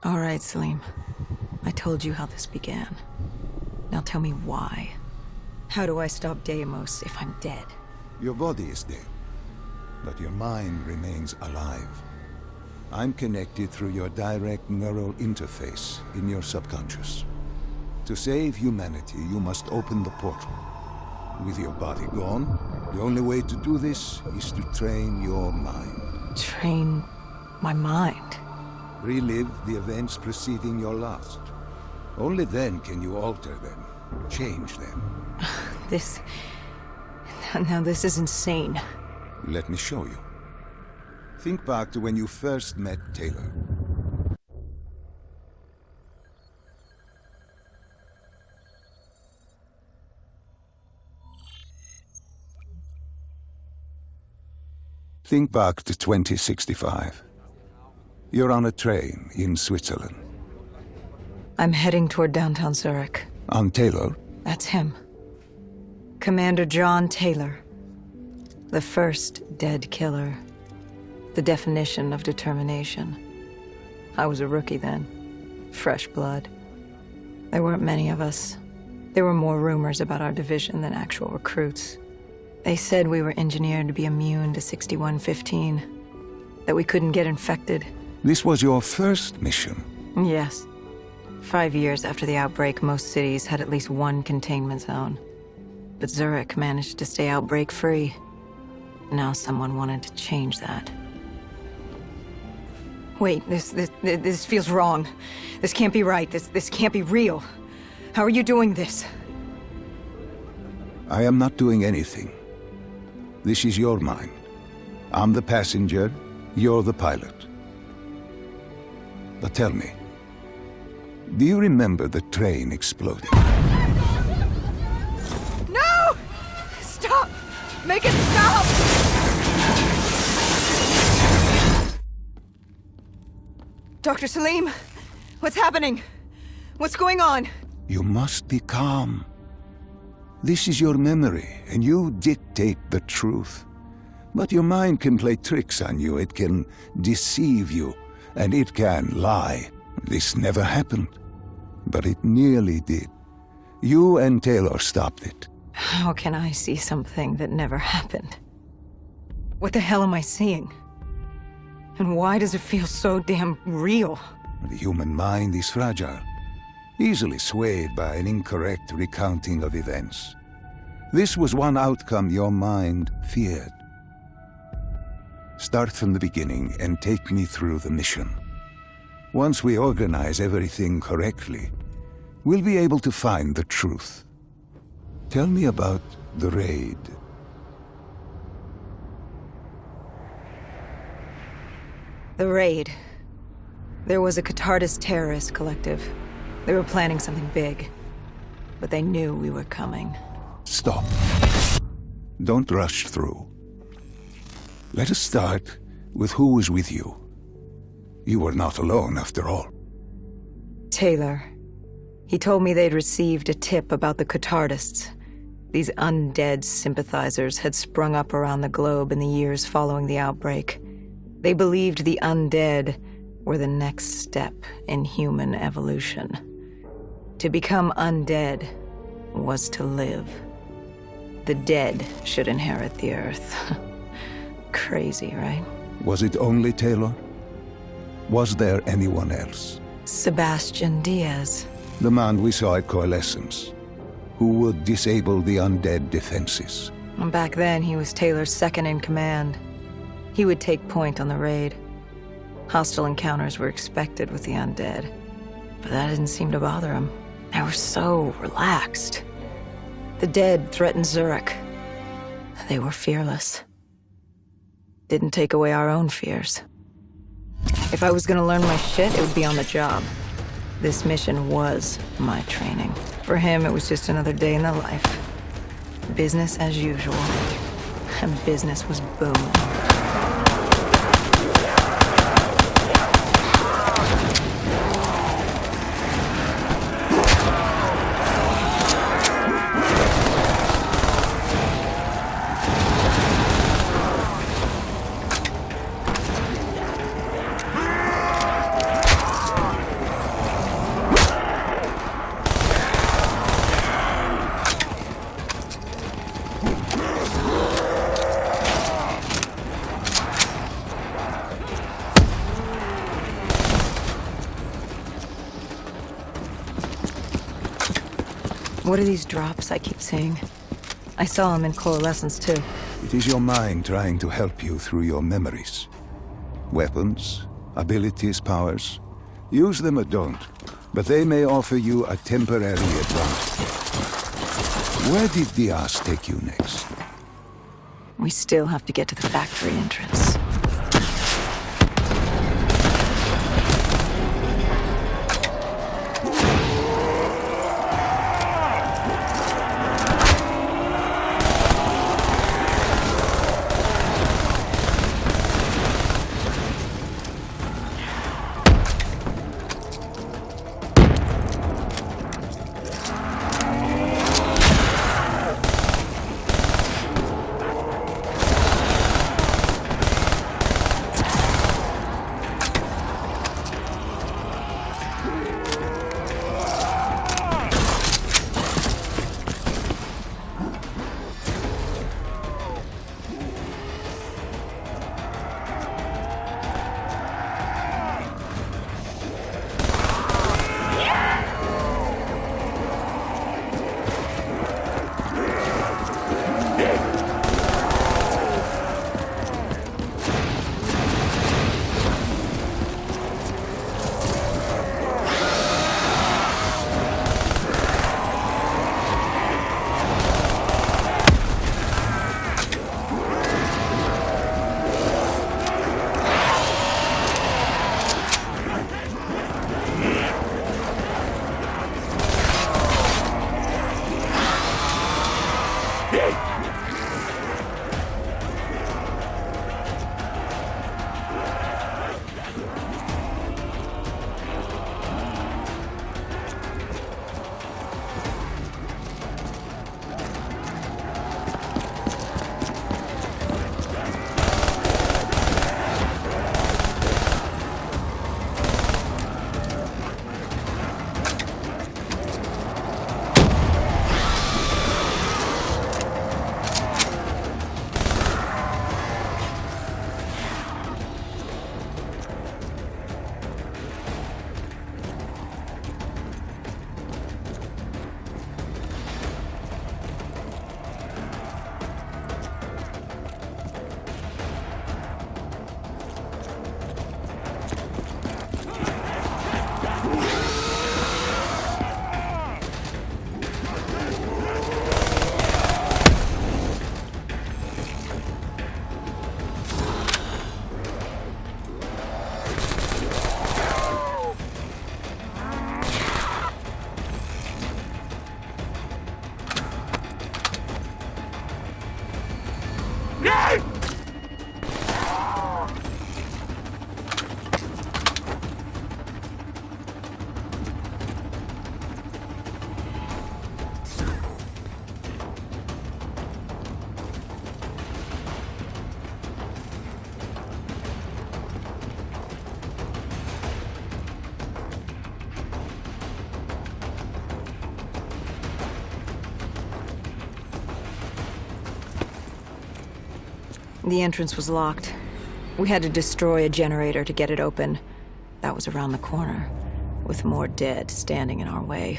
All right, Salim. I told you how this began. Now tell me why. How do I stop Deimos if I'm dead? Your body is dead, but your mind remains alive. I'm connected through your direct neural interface in your subconscious. To save humanity, you must open the portal. With your body gone, the only way to do this is to train your mind. Train my mind? Relive the events preceding your last. Only then can you alter them, change them. This... Now this is insane. Let me show you. Think back to when you first met Taylor. Think back to 2065. You're on a train in Switzerland. I'm heading toward downtown Zurich. On Taylor? That's him. Commander John Taylor. The first dead killer. The definition of determination. I was a rookie then. Fresh blood. There weren't many of us. There were more rumors about our division than actual recruits. They said we were engineered to be immune to 6115. That we couldn't get infected. This was your first mission? Yes. 5 years after the outbreak, most cities had at least one containment zone. But Zurich managed to stay outbreak-free. Now someone wanted to change that. Wait, this feels wrong. This can't be right. This can't be real. How are you doing this? I am not doing anything. This is your mind. I'm the passenger, you're the pilot. But tell me, do you remember the train exploding? No! Stop! Make it stop! Dr. Salim, what's happening? What's going on? You must be calm. This is your memory, and you dictate the truth. But your mind can play tricks on you, it can deceive you, and it can lie. This never happened, but it nearly did. You and Taylor stopped it. How can I see something that never happened? What the hell am I seeing? And why does it feel so damn real? The human mind is fragile, easily swayed by an incorrect recounting of events. This was one outcome your mind feared. Start from the beginning and take me through the mission. Once we organize everything correctly, we'll be able to find the truth. Tell me about the raid. The raid. There was a Catardist terrorist collective. They were planning something big. But they knew we were coming. Stop. Don't rush through. Let us start with who was with you. You were not alone, after all. Taylor. He told me they'd received a tip about the Catardists. These undead sympathizers had sprung up around the globe in the years following the outbreak. They believed the undead were the next step in human evolution. To become undead was to live. The dead should inherit the earth. Crazy, right? Was it only Taylor? Was there anyone else? Sebastian Diaz. The man we saw at Coalescence, who would disable the undead defenses. Back then, he was Taylor's second in command. He would take point on the raid. Hostile encounters were expected with the undead. But that didn't seem to bother him. They were so relaxed. The dead threatened Zurich. They were fearless. Didn't take away our own fears. If I was gonna learn my shit, it would be on the job. This mission was my training. For him, it was just another day in the life. Business as usual. And business was booming. What are these drops I keep seeing? I saw them in Coalescence too. It is your mind trying to help you through your memories. Weapons, abilities, powers. Use them or don't, but they may offer you a temporary advantage. Where did Diaz take you next? We still have to get to the factory entrance. The entrance was locked. We had to destroy a generator to get it open. That was around the corner, with more dead standing in our way.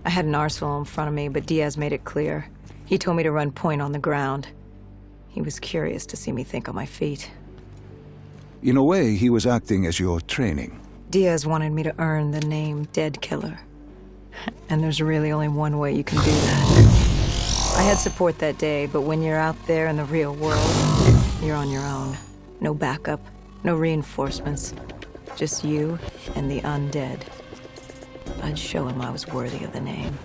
I had an arsenal in front of me, but Diaz made it clear. He told me to run point on the ground. He was curious to see me think on my feet. In a way, he was acting as your training. Diaz wanted me to earn the name Dead Killer. And there's really only one way you can do that. I had support that day, but when you're out there in the real world, you're on your own. No backup, no reinforcements. Just you and the undead. I'd show him I was worthy of the name.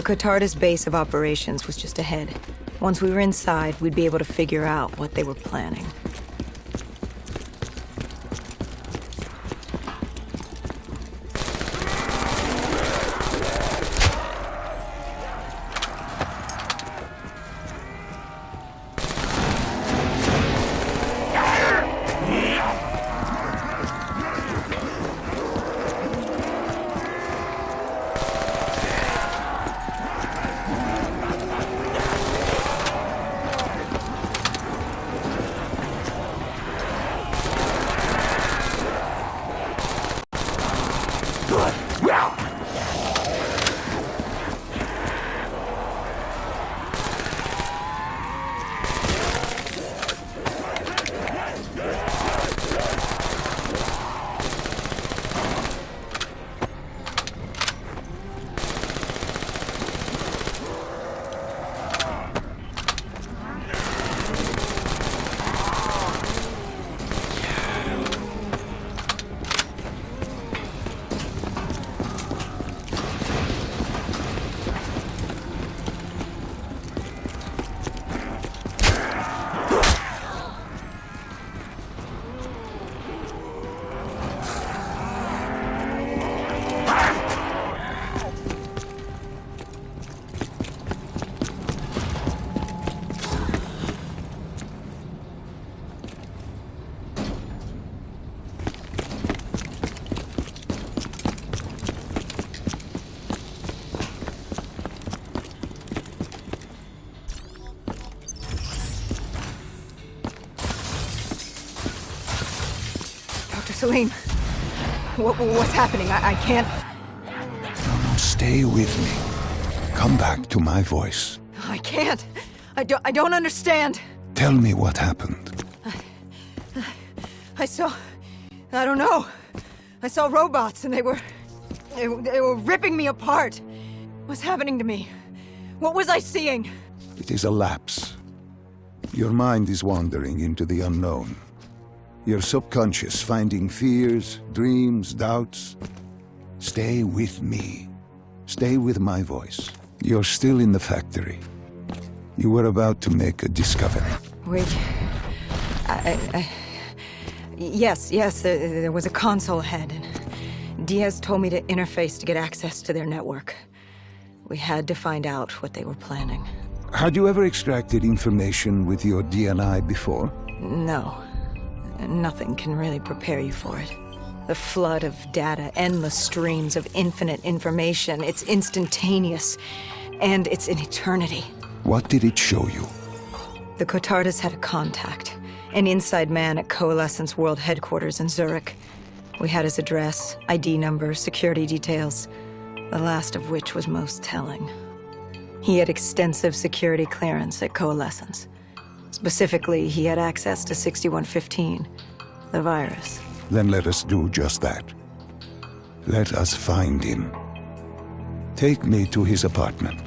The Cotardis base of operations was just ahead. Once we were inside, we'd be able to figure out what they were planning. Celine, what's happening? I can't... No, stay with me. Come back to my voice. I can't. I don't understand. Tell me what happened. I saw... I don't know. I saw robots and they were ripping me apart. What's happening to me? What was I seeing? It is a lapse. Your mind is wandering into the unknown. Your subconscious finding fears, dreams, doubts. Stay with me. Stay with my voice. You're still in the factory. You were about to make a discovery. Wait... Yes, there was a console ahead, and Diaz told me to interface to get access to their network. We had to find out what they were planning. Had you ever extracted information with your DNI before? No. Nothing can really prepare you for it. The flood of data, endless streams of infinite information, it's instantaneous, and it's an eternity. What did it show you? The Cotardis had a contact, an inside man at Coalescence World Headquarters in Zurich. We had his address, ID number, security details, the last of which was most telling. He had extensive security clearance at Coalescence. Specifically, he had access to 6115, the virus. Then let us do just that. Let us find him. Take me to his apartment.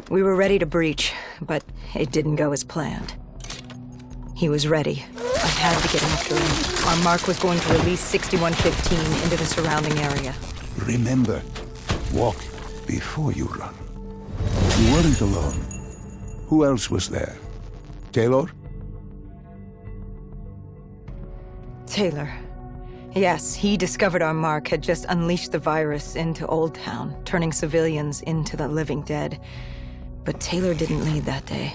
We were ready to breach, but it didn't go as planned. He was ready. I had to get after him. Our mark was going to release 6115 into the surrounding area. Remember, walk before you run. You weren't alone. Who else was there? Taylor? Taylor. Yes, he discovered our mark had just unleashed the virus into Old Town, turning civilians into the living dead. But Taylor didn't lead that day.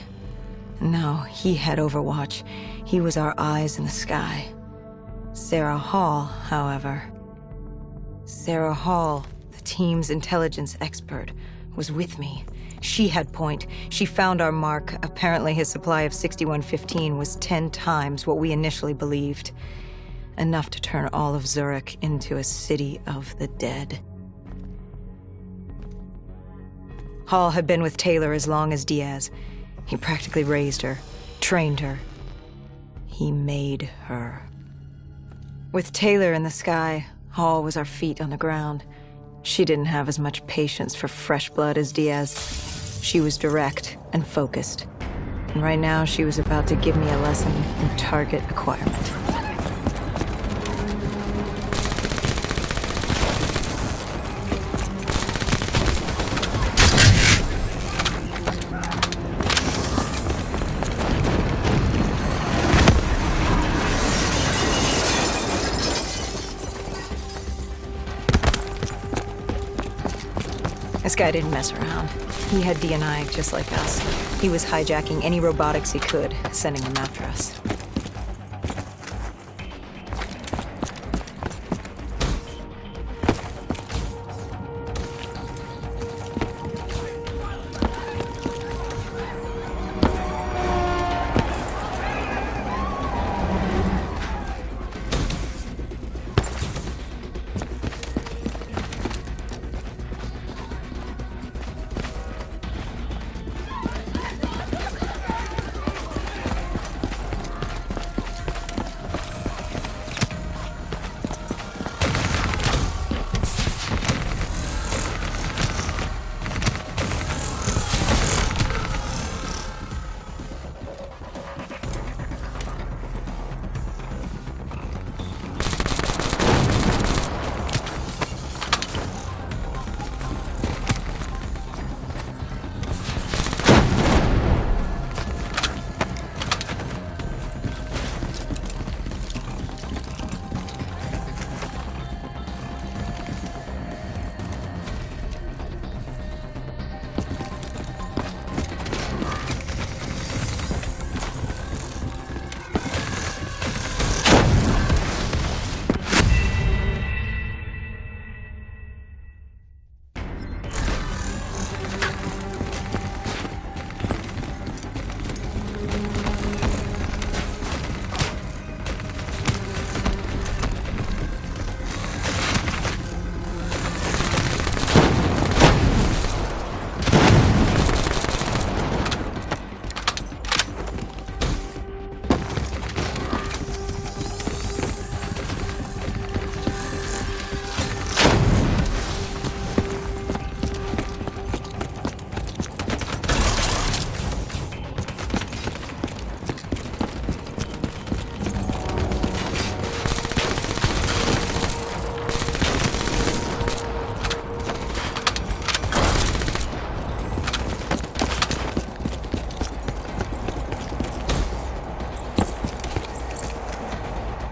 No, he had Overwatch. He was our eyes in the sky. Sarah Hall, however... Sarah Hall, the team's intelligence expert, was with me. She had point. She found our mark. Apparently his supply of 6115 was 10 times what we initially believed. Enough to turn all of Zurich into a city of the dead. Hall had been with Taylor as long as Diaz. He practically raised her, trained her. He made her. With Taylor in the sky, Hall was our feet on the ground. She didn't have as much patience for fresh blood as Diaz. She was direct and focused. And right now, she was about to give me a lesson in target acquirement. This guy didn't mess around. He had DNI just like us. He was hijacking any robotics he could, sending them after us.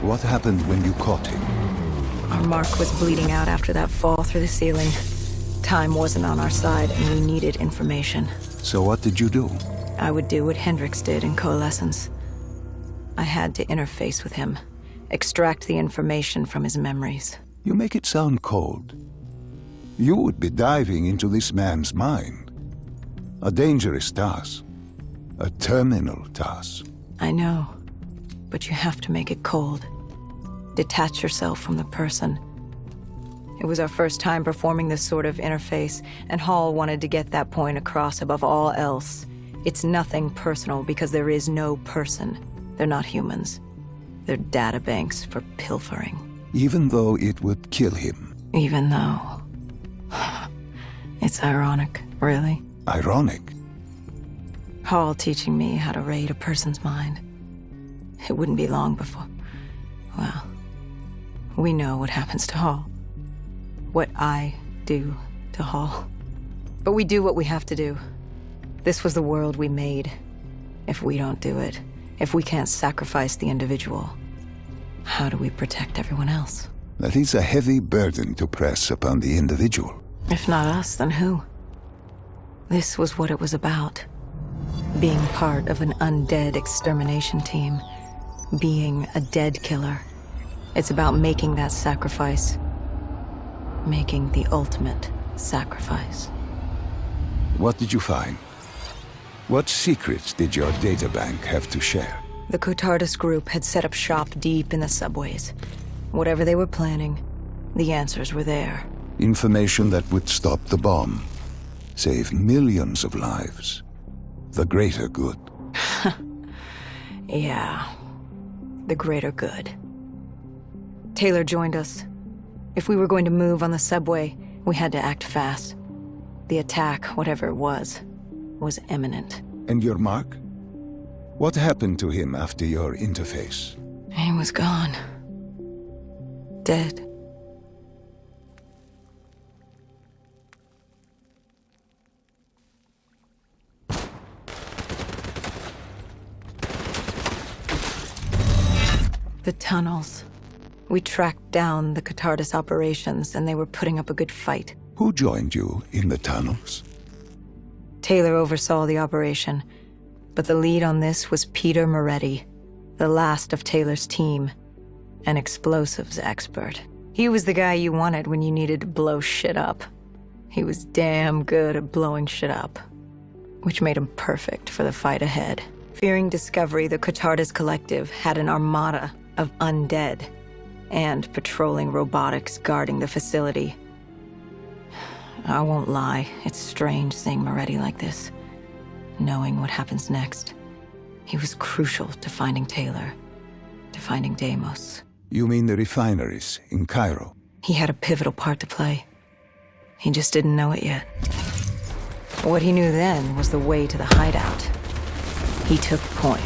What happened when you caught him? Our mark was bleeding out after that fall through the ceiling. Time wasn't on our side, and we needed information. So what did you do? I would do what Hendricks did in Coalescence. I had to interface with him, extract the information from his memories. You make it sound cold. You would be diving into this man's mind. A dangerous task. A terminal task. I know, but you have to make it cold. Detach yourself from the person. It was our first time performing this sort of interface, and Hall wanted to get that point across above all else. It's nothing personal because there is no person. They're not humans. They're data banks for pilfering. Even though it would kill him. Even though. It's ironic, really. Ironic? Hall teaching me how to raid a person's mind. It wouldn't be long before... Well, we know what happens to Hall. What I do to Hall. But we do what we have to do. This was the world we made. If we don't do it, if we can't sacrifice the individual, how do we protect everyone else? That is a heavy burden to press upon the individual. If not us, then who? This was what it was about. Being part of an undead extermination team. Being a dead killer. It's about making that sacrifice. Making the ultimate sacrifice. What did you find? What secrets did your databank have to share? The Cotardus group had set up shop deep in the subways. Whatever they were planning, the answers were there. Information that would stop the bomb. Save millions of lives. The greater good. Yeah. The greater good. Taylor joined us. If we were going to move on the subway, we had to act fast. The attack, whatever it was imminent. And your mark? What happened to him after your interface? He was gone. Dead. The tunnels. We tracked down the Catardus operations, and they were putting up a good fight. Who joined you in the tunnels? Taylor oversaw the operation, but the lead on this was Peter Moretti, the last of Taylor's team, an explosives expert. He was the guy you wanted when you needed to blow shit up. He was damn good at blowing shit up, which made him perfect for the fight ahead. Fearing discovery, the Catardus Collective had an armada of undead and patrolling robotics guarding the facility. I won't lie, it's strange seeing Moretti like this, knowing what happens next. He was crucial to finding Taylor, to finding Deimos. You mean the refineries in Cairo? He had a pivotal part to play. He just didn't know it yet. What he knew then was the way to the hideout. He took point.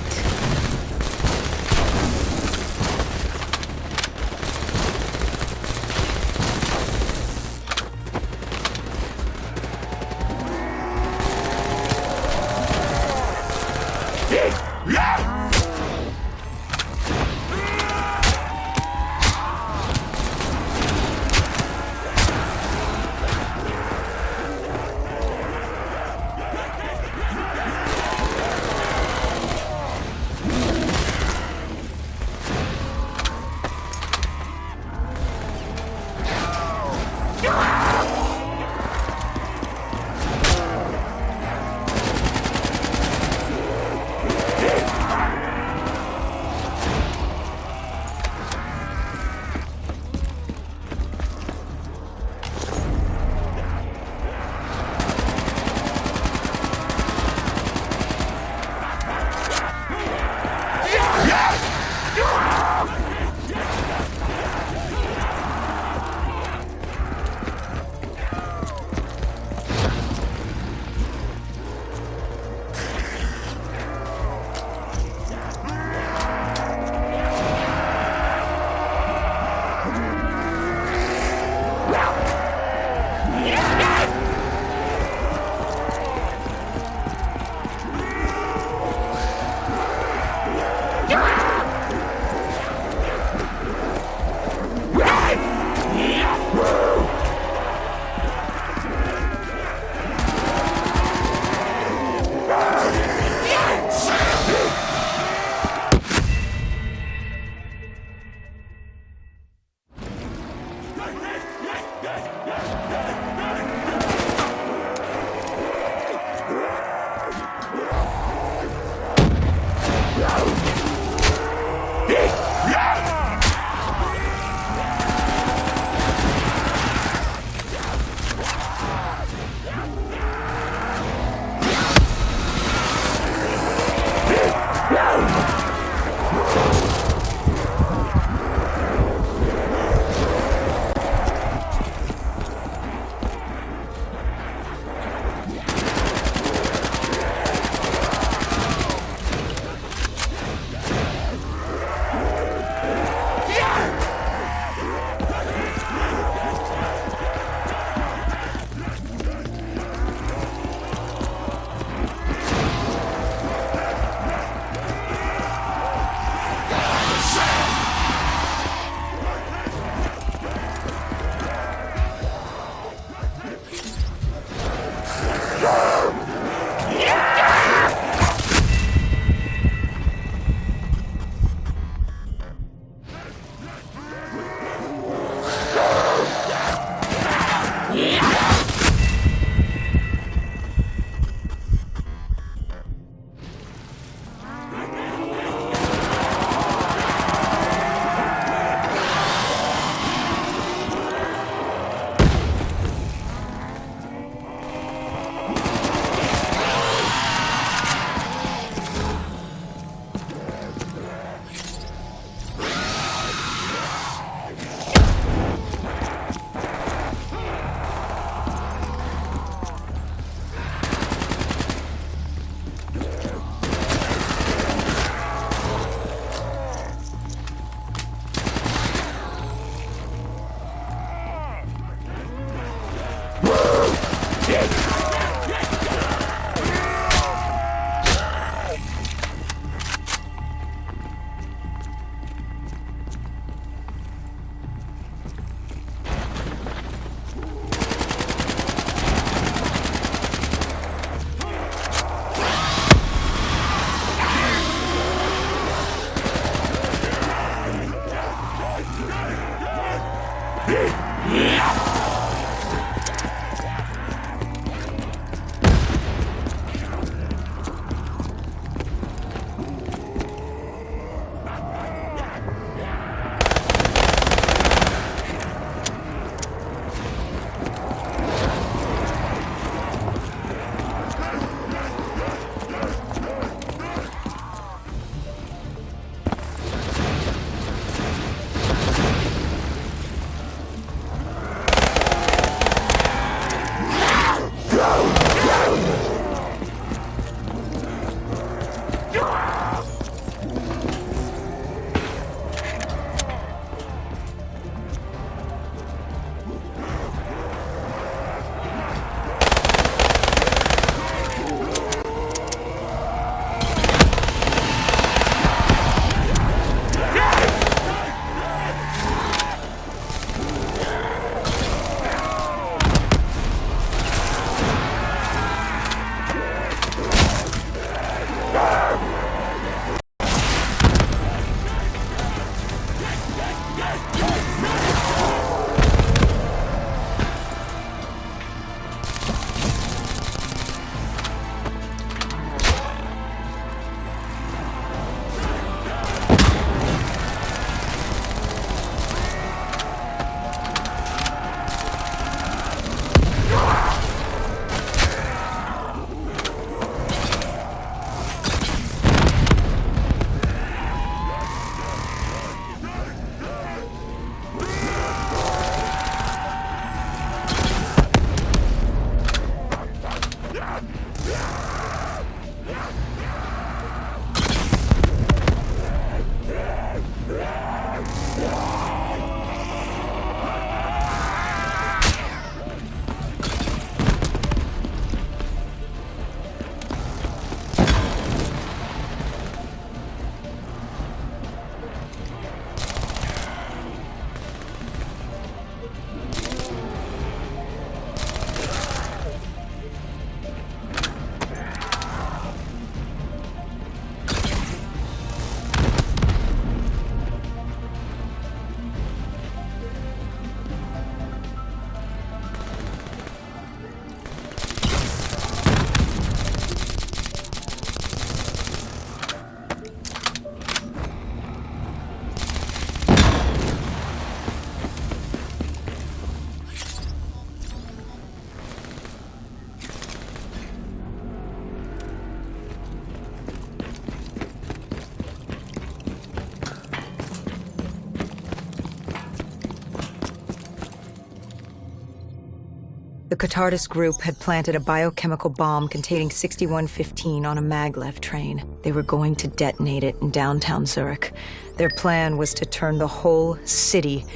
The Catardus group had planted a biochemical bomb containing 6115 on a maglev train. They were going to detonate it in downtown Zurich. Their plan was to turn the whole city,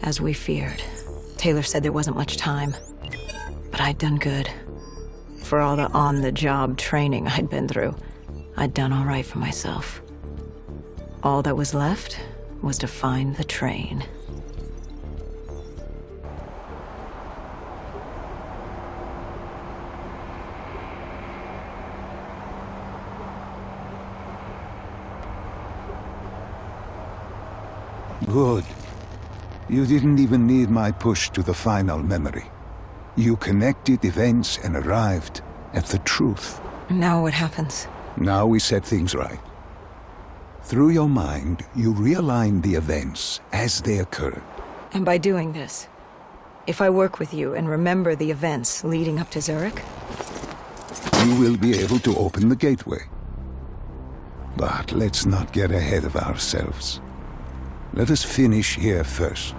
as we feared. Taylor said there wasn't much time, but I'd done good. For all the on-the-job training I'd been through, I'd done all right for myself. All that was left was to find the train. Good. You didn't even need my push to the final memory. You connected events and arrived at the truth. Now what happens? Now we set things right. Through your mind, you realign the events as they occurred. And by doing this, if I work with you and remember the events leading up to Zurich, You will be able to open the gateway. But let's not get ahead of ourselves. Let us finish here first.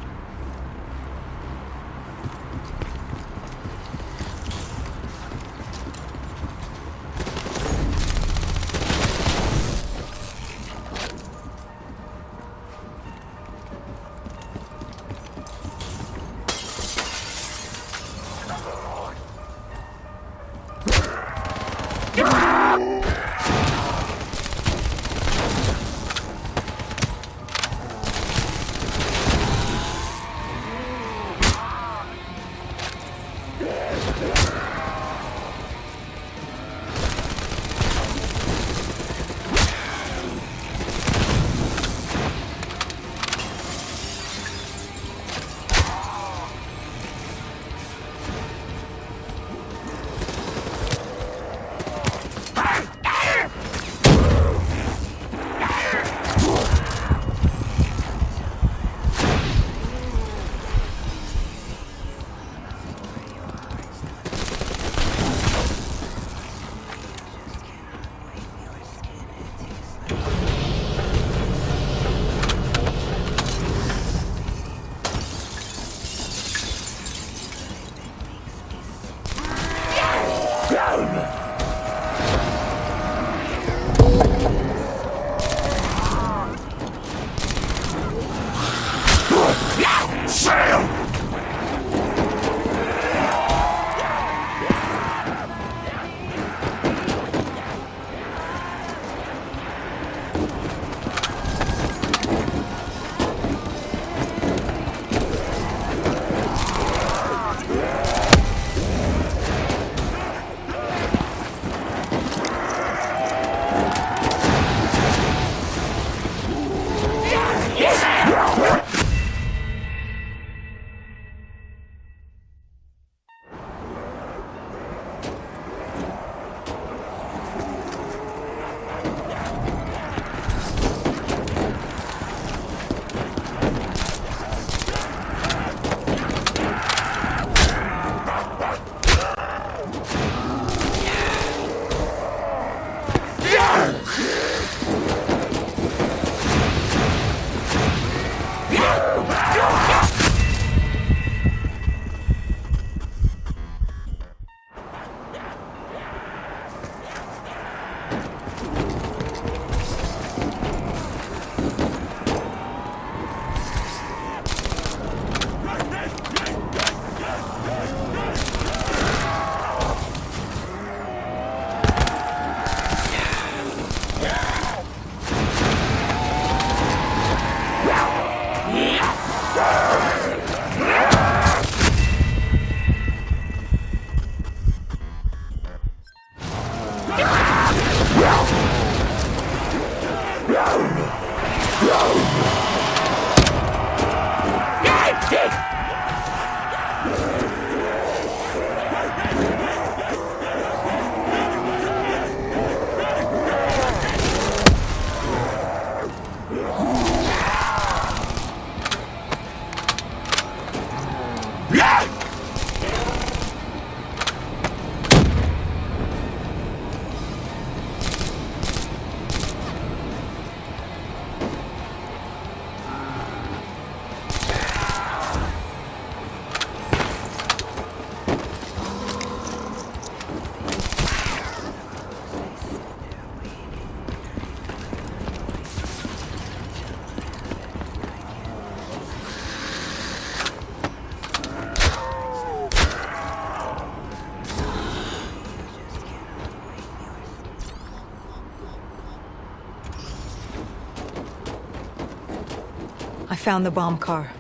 I found the bomb car.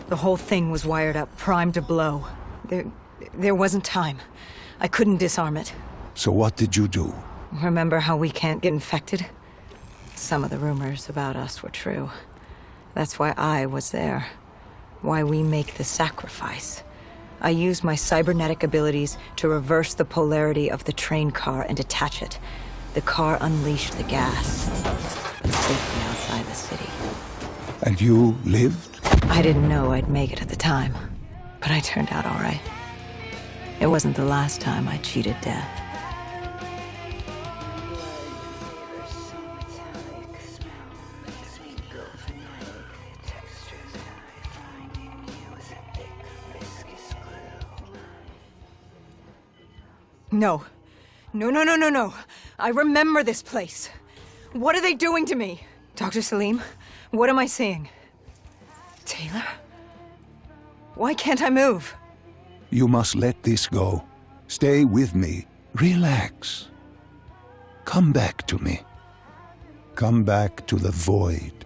The whole thing was wired up, primed to blow. There wasn't time. I couldn't disarm it. So what did you do? Remember how we can't get infected? Some of the rumors about us were true. That's why I was there. Why we make the sacrifice. I used my cybernetic abilities to reverse the polarity of the train car and detach it. The car unleashed the gas. Safely outside the city. And you lived? I didn't know I'd make it at the time, but I turned out all right. It wasn't the last time I cheated death. No. No. I remember this place. What are they doing to me? Dr. Salim, what am I seeing? Taylor? Why can't I move? You must let this go. Stay with me. Relax. Come back to me. Come back to the void.